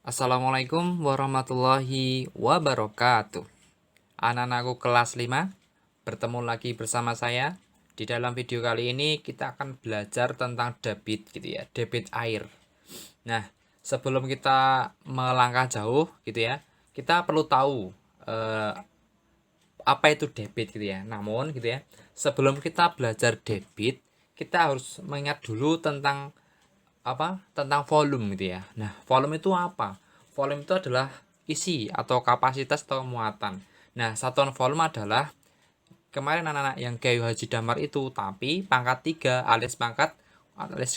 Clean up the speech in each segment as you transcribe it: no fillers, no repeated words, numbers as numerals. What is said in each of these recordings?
Assalamualaikum warahmatullahi wabarakatuh. Anak-anakku kelas 5, bertemu lagi bersama saya. Di dalam video kali ini kita akan belajar tentang debit gitu ya, debit air. Nah, sebelum kita melangkah jauh gitu ya, kita perlu tahu apa itu debit gitu ya. Namun gitu ya, sebelum kita belajar debit, kita harus mengingat dulu tentang tentang volume gitu ya. Nah, volume itu apa? Volume itu adalah isi atau kapasitas atau muatan. Nah, satuan volume adalah kemarin anak-anak yang kayu Haji Damar itu, tapi pangkat 3 alias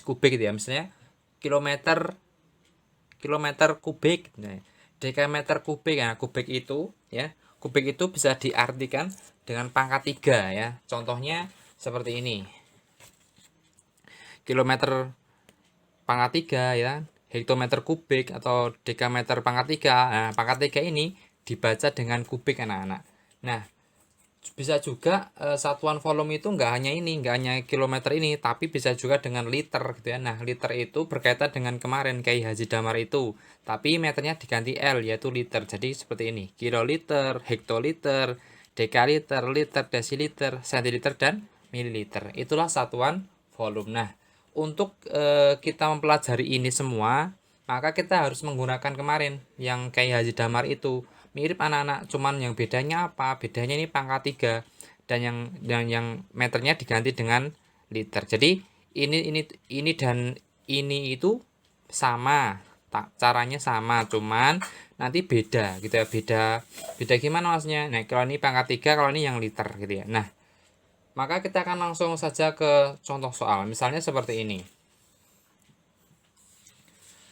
kubik gitu ya. Misalnya kilometer kilometer kubik. Nah, dekameter kubik. Nah, kubik itu ya, kubik itu bisa diartikan dengan pangkat 3 ya. Contohnya seperti ini. Kilometer pangkat 3 ya, hektometer kubik atau dekameter pangkat 3. Nah, pangkat 3 ini dibaca dengan kubik anak-anak. Nah, bisa juga satuan volume itu nggak hanya kilometer ini, tapi bisa juga dengan liter gitu ya. Nah, liter itu berkaitan dengan kemarin kayak Haji Damar itu, tapi meternya diganti L yaitu liter. Jadi seperti ini, kiloliter, hektoliter, dekaliter, liter, desiliter, sentiliter, dan mililiter. Itulah satuan volume. Nah, untuk kita mempelajari ini semua, maka kita harus menggunakan kemarin yang kayak Haji Damar itu. Mirip anak-anak, cuman yang bedanya apa? Bedanya ini pangkat 3 dan yang meternya diganti dengan liter. Jadi ini dan ini itu sama, caranya sama, cuman nanti beda gitu ya. Beda gimana maksudnya? Nah, kalau ini pangkat 3, kalau ini yang liter gitu ya. Nah, maka kita akan langsung saja ke contoh soal. Misalnya seperti ini.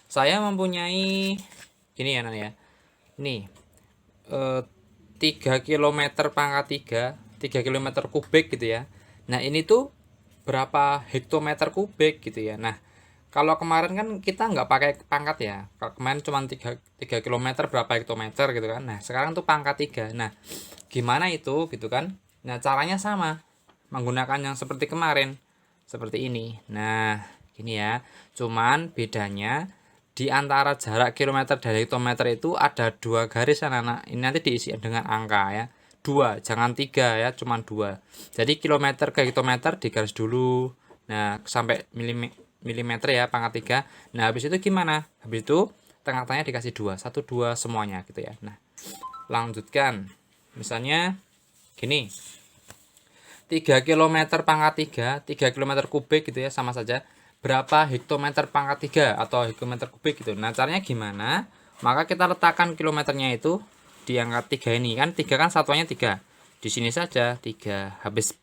Saya mempunyai ini ya, ya. Nih, 3 km pangkat 3 km kubik gitu ya. Nah, ini tuh berapa hektometer kubik gitu ya. Nah, kalau kemarin kan kita nggak pakai pangkat ya. Kalau kemarin cuma 3 km berapa hektometer gitu kan. Nah, sekarang tuh pangkat 3. Nah, gimana itu gitu kan? Nah, caranya sama. Menggunakan yang seperti kemarin. Seperti ini. Nah, gini ya. Cuman bedanya di antara jarak kilometer dan hektometer itu ada 2 garis anak-anak. Ini nanti diisi dengan angka ya. 2, jangan 3 ya, cuman 2. Jadi kilometer ke hektometer digaris dulu. Nah, sampai milimeter ya pangkat 3. Nah, habis itu gimana? Habis itu tengah-tengahnya dikasih 2, 1 2 semuanya gitu ya. Nah, lanjutkan. Misalnya gini. 3 km pangkat 3 km kubik gitu ya, sama saja. Berapa hektometer pangkat 3 atau hektometer kubik gitu. Nah, caranya gimana? Maka kita letakkan kilometernya itu di angka 3 ini kan. 3 kan satuannya 3. Di sini saja 3. Habis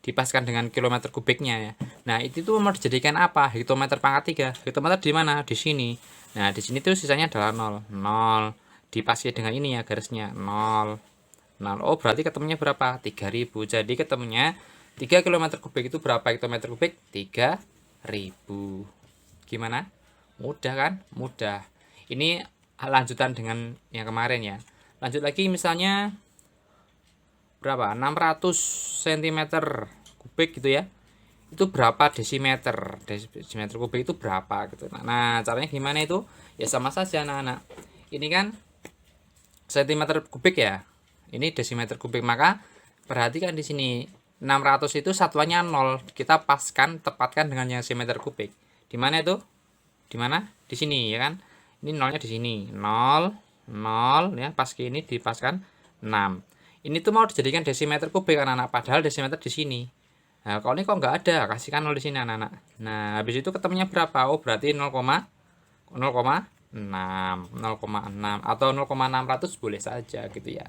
dipaskan dengan kilometer kubiknya ya. Nah, itu tuh mau dijadikan apa? Hektometer pangkat 3. Hektometer di mana? Di sini. Nah, di sini tuh sisanya adalah 0. 0 dipaskan dengan ini ya garisnya 0. Nah, oh berarti ketemunya berapa? 3000. Jadi ketemunya 3 km kubik itu berapa hektometer kubik? 3000. Gimana? Mudah kan? Mudah. Ini lanjutan dengan yang kemarin ya. Lanjut lagi misalnya berapa? 600 cm kubik gitu ya. Itu berapa desimeter? Desimeter kubik itu berapa gitu. Nah, caranya gimana itu? Ya sama saja anak-anak. Ini kan cm kubik ya. Ini desimeter kubik, maka perhatikan di sini 600 itu satuannya 0. Kita tepatkan dengan yang cm kubik. Di mana itu? Di mana? Di sini ya kan? Ini nolnya di sini. 0 0 ya, pas ke ini dipaskan 6. Ini tuh mau dijadikan desimeter kubik anak-anak, padahal desimeter di sini. Nah, kalau ini kok nggak ada, kasihkan 0 di sini anak-anak. Nah, habis itu ketemunya berapa? Oh, berarti 0,6 atau 0,600 boleh saja gitu ya.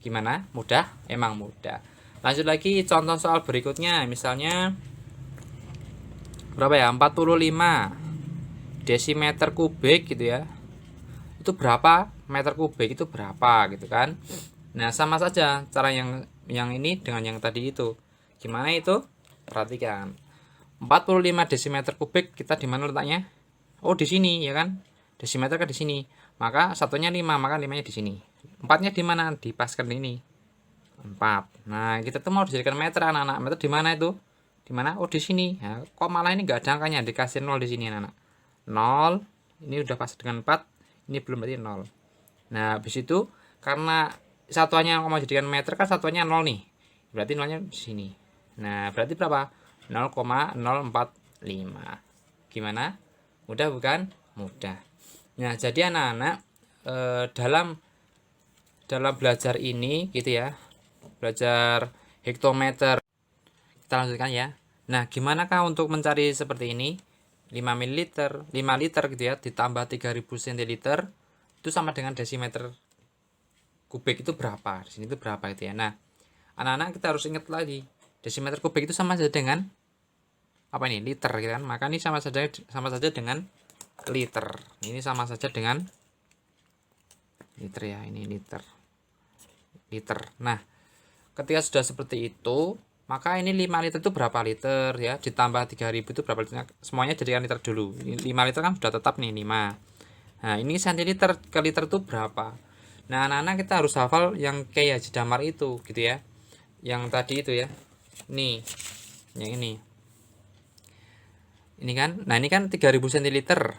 Gimana? Mudah? Emang mudah. Lanjut lagi contoh soal berikutnya. Misalnya berapa ya? 45 desimeter kubik gitu ya. Itu berapa? Meter kubik itu berapa gitu kan? Nah, sama saja cara yang ini dengan yang tadi itu. Gimana itu? Perhatikan. 45 desimeter kubik kita di mana letaknya? Oh, di sini ya kan? Desimeter kan di sini. Maka satunya 5, maka 5-nya di sini. 4-nya di mana? Dipaskan ini. 4. Nah, kita tuh mau dijadikan meter anak-anak. Meter di mana itu? Di mana? Oh, di sini. Nah, kok malah ini enggak ada angkanya, dikasih 0 di sini anak-anak. 0. Ini udah pas dengan 4. ini belum, berarti 0. Nah habis itu karena satuannya mau jadikan meter kan satuannya 0 nih, berarti nolnya di sini. Nah berarti berapa? 0,045. Gimana? Mudah bukan? Mudah. Nah jadi anak-anak dalam belajar ini gitu ya, belajar hektometer, kita lanjutkan ya. Nah gimana kah untuk mencari seperti ini? 5 ml 5 liter gitu ya, ditambah 3000 cl itu sama dengan desimeter kubik itu berapa, di sini itu berapa gitu ya. Nah anak-anak kita harus ingat lagi, desimeter kubik itu sama saja dengan apa ini, liter gitu kan. Maka ini sama saja dengan liter, ini sama saja dengan liter ya, ini liter. Nah ketika sudah seperti itu, maka ini 5 liter itu berapa liter ya, ditambah 3000 itu berapa liter, semuanya jadikan liter dulu. Ini 5 liter kan sudah tetap nih 5. Nah ini sentiliter ke liter itu berapa. Nah anak-anak kita harus hafal yang kayak Haji Damar itu gitu ya, yang tadi itu ya, nih yang ini kan. Nah ini kan 3000 centiliter,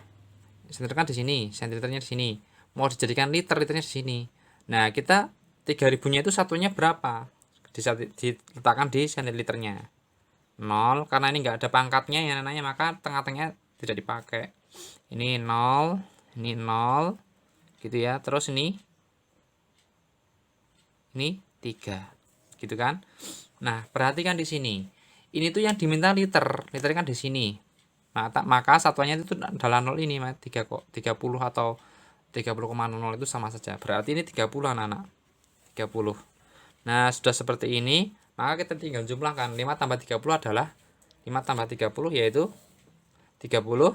centiliter kan di sini, centiliternya di sini, mau dijadikan liter, liternya di sini. Nah kita 3000 nya itu satunya berapa, diletakkan di centiliternya 0, karena ini enggak ada pangkatnya ya namanya, maka tengah-tengahnya tidak dipakai. Ini 0, ini 0 gitu ya, terus ini 3 gitu kan. Nah perhatikan di sini, ini tuh yang diminta liter, liternya kan di sini. Maka satuannya itu adalah 0, ini 30 atau 30,00 itu sama saja, berarti ini 30 anak-anak, 30. Nah sudah seperti ini, maka kita tinggal jumlahkan. 5 tambah 30 adalah 5 tambah 30 yaitu 35.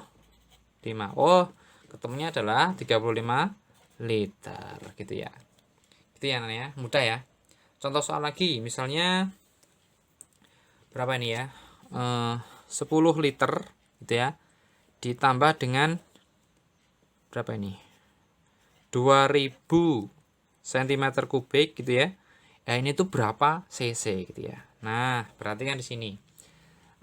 Oh ketemunya adalah 35 liter gitu ya. Gitu ya anak ya, mudah ya. Contoh soal lagi, misalnya berapa ini ya, 10 liter gitu ya, ditambah dengan berapa ini, 2000 cm kubik gitu ya. Ya ini tuh berapa cc gitu ya. Nah perhatikan di sini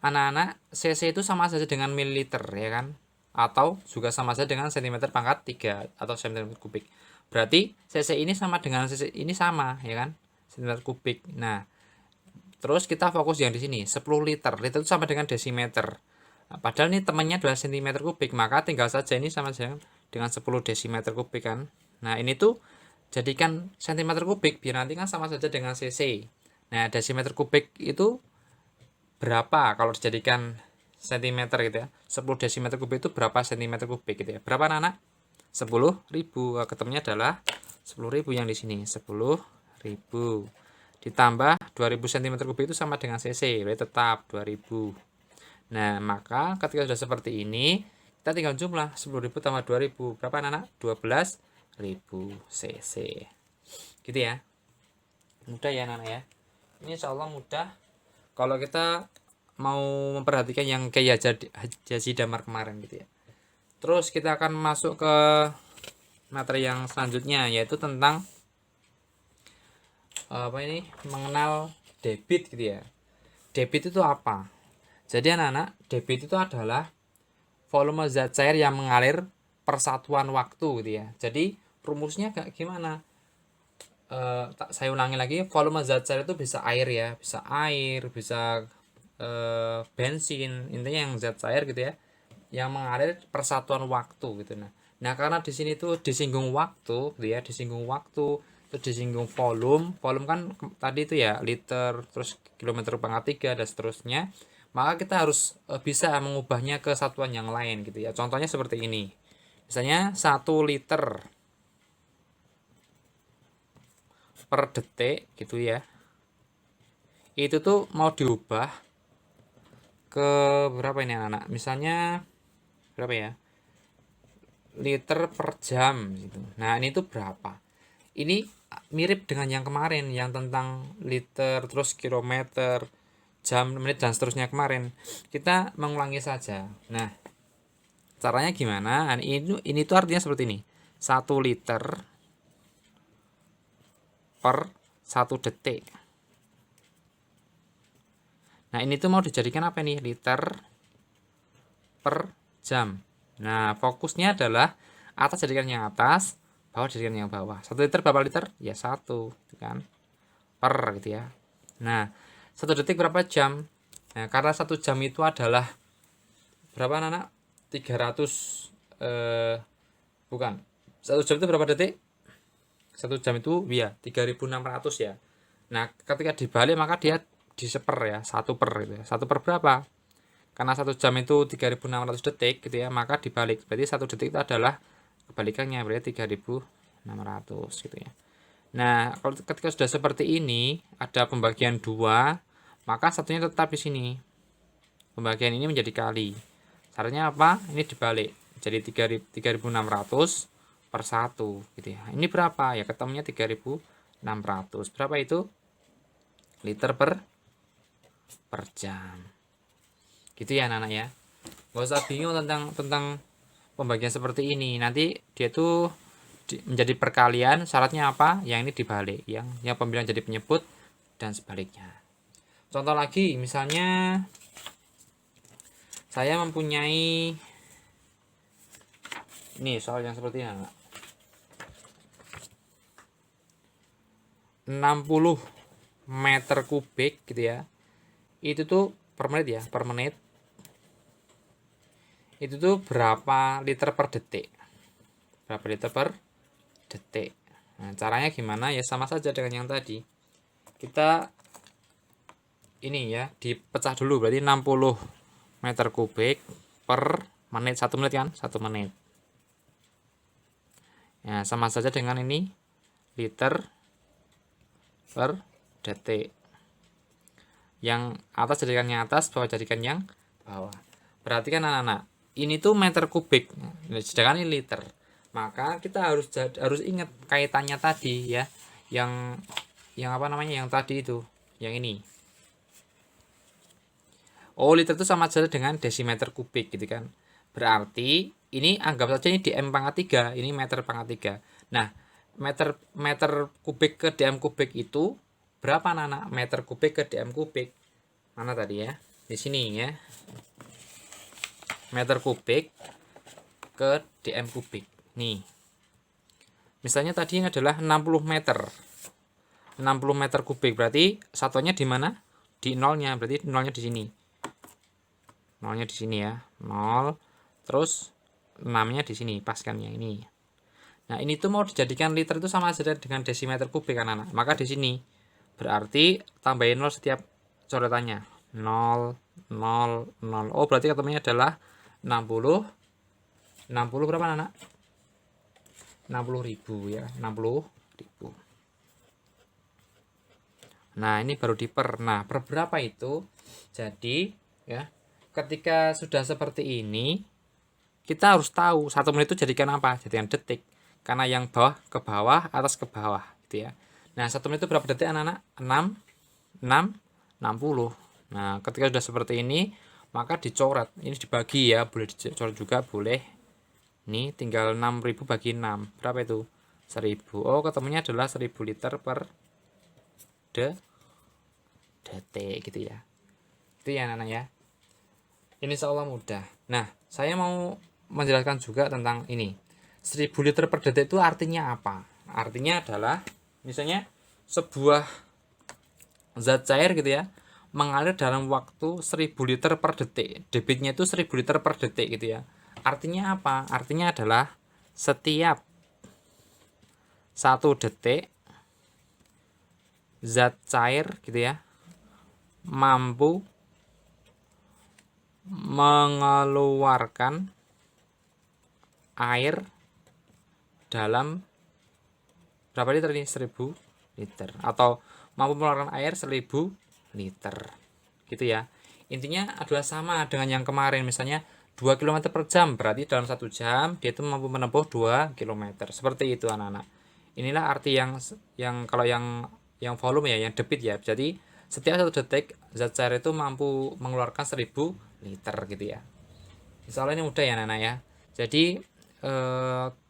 anak-anak, cc itu sama saja dengan mililiter ya kan, atau juga sama saja dengan cm pangkat 3 atau cm kubik. Berarti cc ini sama dengan cc ini, sama ya kan, cm kubik. Nah terus kita fokus yang di sini 10 liter, liter itu sama dengan desimeter. Nah, padahal ini temannya adalah cm kubik, maka tinggal saja ini sama saja dengan 10 desimeter kubik kan. Nah ini tuh jadikan cm kubik biar nanti kan sama saja dengan cc. Nah desimeter kubik itu berapa kalau dijadikan cm gitu ya, 10 desimeter kubik itu berapa cm kubik gitu ya, berapa anak-anak? 10.000. Ketemunya adalah 10.000 yang di sini, 10.000 ditambah 2000 cm kubik itu sama dengan cc, berarti tetap 2000. Nah maka ketika sudah seperti ini, kita tinggal jumlah 10.000 tambah 2000, berapa anak-anak? 12.000 cc gitu ya. Mudah ya anak-anak ya, ini insya Allah mudah kalau kita mau memperhatikan yang kayak Haji Damar kemarin gitu ya. Terus kita akan masuk ke materi yang selanjutnya, yaitu tentang mengenal debit gitu ya. Debit itu apa? Jadi anak-anak, debit itu adalah volume zat cair yang mengalir persatuan waktu gitu ya. Jadi rumusnya kayak gimana? Saya ulangi lagi, volume zat cair itu bisa air ya, bisa bensin, intinya yang zat cair gitu ya, yang mengalir persatuan waktu gitu. Nah karena di sini tuh disinggung waktu gitu ya, disinggung waktu, terus disinggung volume kan tadi itu ya liter, terus kilometer pangkat 3 dan seterusnya. Maka kita harus bisa mengubahnya ke satuan yang lain gitu ya. Contohnya seperti ini, misalnya 1 liter per detik gitu ya, itu tuh mau diubah ke berapa ini anak-anak, misalnya berapa ya, liter per jam gitu. Nah ini tuh berapa, ini mirip dengan yang kemarin yang tentang liter, terus kilometer, jam, menit dan seterusnya kemarin. Kita mengulangi saja. Nah caranya gimana? Ini tuh artinya seperti ini, 1 liter per 1 detik. Nah ini tuh mau dijadikan apa nih, liter per jam. Nah fokusnya adalah Atas jadikan yang atas, bawah jadikan yang bawah. 1 liter berapa liter? Ya 1, gitu kan. Per gitu ya. Nah, 1 detik berapa jam? Nah, karena 1 jam itu adalah berapa anak? 300 bukan. 1 jam itu berapa detik? 1 jam itu ya 3600 ya. Nah, ketika dibalik maka dia diseper ya, 1 per gitu ya. 1 per berapa? Karena 1 jam itu 3600 detik gitu ya, maka dibalik. Berarti 1 detik itu adalah kebalikannya, berarti 3600 gitu ya. Nah, kalau ketika sudah seperti ini, ada pembagian 2, maka satunya tetap di sini. Pembagian ini menjadi kali. Caranya apa? Ini dibalik. Jadi 3600 per 1 gitu ya. Ini berapa? Ya ketemunya 3600. Berapa itu? Liter per jam. Gitu ya anak-anak ya. Gak usah bingung tentang pembagian seperti ini. Nanti dia tuh menjadi perkalian, syaratnya apa? Yang ini dibalik, yang pembilang jadi penyebut dan sebaliknya. Contoh lagi, misalnya saya mempunyai ini soal yang seperti ini, 60 meter kubik gitu ya. Itu tuh per menit ya, per menit. Itu tuh berapa liter per detik? Berapa liter per detik? Nah, caranya gimana? Ya sama saja dengan yang tadi. Kita ini ya, dipecah dulu, berarti 60 meter kubik per menit. 1 menit kan? 1 menit. Ya, sama saja dengan ini liter per detik. Yang atas jadikan yang atas, bawah jadikan yang bawah. Perhatikan anak-anak, ini tuh meter kubik, sedangkan ini liter. Maka kita harus ingat kaitannya tadi ya, yang apa namanya, yang tadi itu, yang ini. Oh, liter itu sama saja dengan desimeter kubik gitu kan. Berarti ini anggap saja ini dm pangkat 3, ini meter pangkat 3. Nah, meter kubik ke dm kubik itu berapa anak? Meter kubik ke dm kubik. Mana tadi ya? Di sini ya. Meter kubik ke dm kubik. Nih. Misalnya tadi ini adalah 60 meter. 60 meter kubik berarti satuannya di mana? Di nolnya, berarti nolnya di sini. Nolnya di sini ya. 0. Terus 6-nya di sini, pas kan yang ini. Nah, ini tuh mau dijadikan liter itu sama saja dengan desimeter kubik kan anak. Maka di sini berarti tambahin 0 setiap coretannya. 0 0 0. Oh, berarti ketemunya adalah 60 berapa anak? 60.000 ya, 60.000. Nah, ini baru diper. Nah, per berapa itu? Jadi ya, ketika sudah seperti ini, kita harus tahu 1 menit itu jadikan apa? Jadikan detik. Karena yang bawah ke bawah, atas ke bawah gitu ya. Nah, 1 menit itu berapa detik anak-anak? 60. Nah, ketika sudah seperti ini, maka dicoret. Ini dibagi ya, boleh dicoret juga, boleh. Ini tinggal 6000 bagi 6. Berapa itu? 1000. Oh, ketemunya adalah 1000 liter per detik gitu ya. Itu ya anak-anak ya. Ini seolah mudah. Nah, saya mau menjelaskan juga tentang ini. 1000 liter per detik itu artinya apa? Artinya adalah misalnya sebuah zat cair gitu ya, mengalir dalam waktu 1000 liter per detik. Debitnya itu 1000 liter per detik gitu ya. Artinya apa? Artinya adalah setiap 1 detik zat cair gitu ya mampu mengeluarkan air dalam berapa liter ini? 1000 liter, atau mampu mengeluarkan air 1000 liter gitu ya. Intinya adalah sama dengan yang kemarin, misalnya 2 km per jam, berarti dalam 1 jam dia itu mampu menempuh 2 km. Seperti itu anak-anak. Inilah arti yang kalau yang volume ya, yang debit ya. Jadi setiap 1 detik zat cair itu mampu mengeluarkan 1000 liter gitu ya. Insya Allah ini mudah ya anak-anak ya. Jadi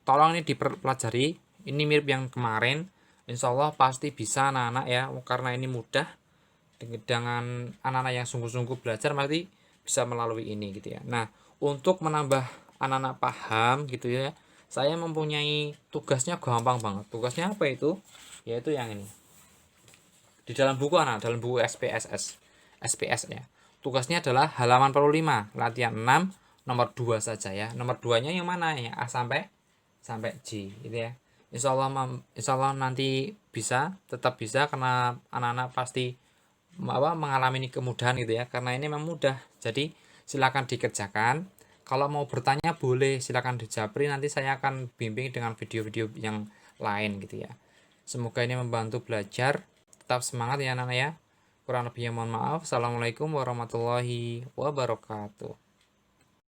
tolong ini dipelajari. Ini mirip yang kemarin. Insya Allah pasti bisa anak-anak ya, karena ini mudah. Dengan anak-anak yang sungguh-sungguh belajar pasti bisa melalui ini gitu ya. Nah, untuk menambah anak-anak paham gitu ya, saya mempunyai tugasnya gampang banget. Tugasnya apa itu? Yaitu yang ini. Di dalam buku dalam buku SPS ya. Tugasnya adalah halaman 45, latihan 6, nomor 2 saja ya. Nomor 2-nya yang mana ya? A sampai J gitu ya. Insya Allah nanti bisa, tetap bisa, karena anak-anak pasti mengalami ini kemudahan gitu ya, karena ini memang mudah. Jadi silakan dikerjakan. Kalau mau bertanya boleh, silakan dijapri, nanti saya akan bimbing dengan video-video yang lain gitu ya. Semoga ini membantu belajar. Tetap semangat ya anak-anak ya. Kurang lebihnya mohon maaf. Assalamualaikum warahmatullahi wabarakatuh.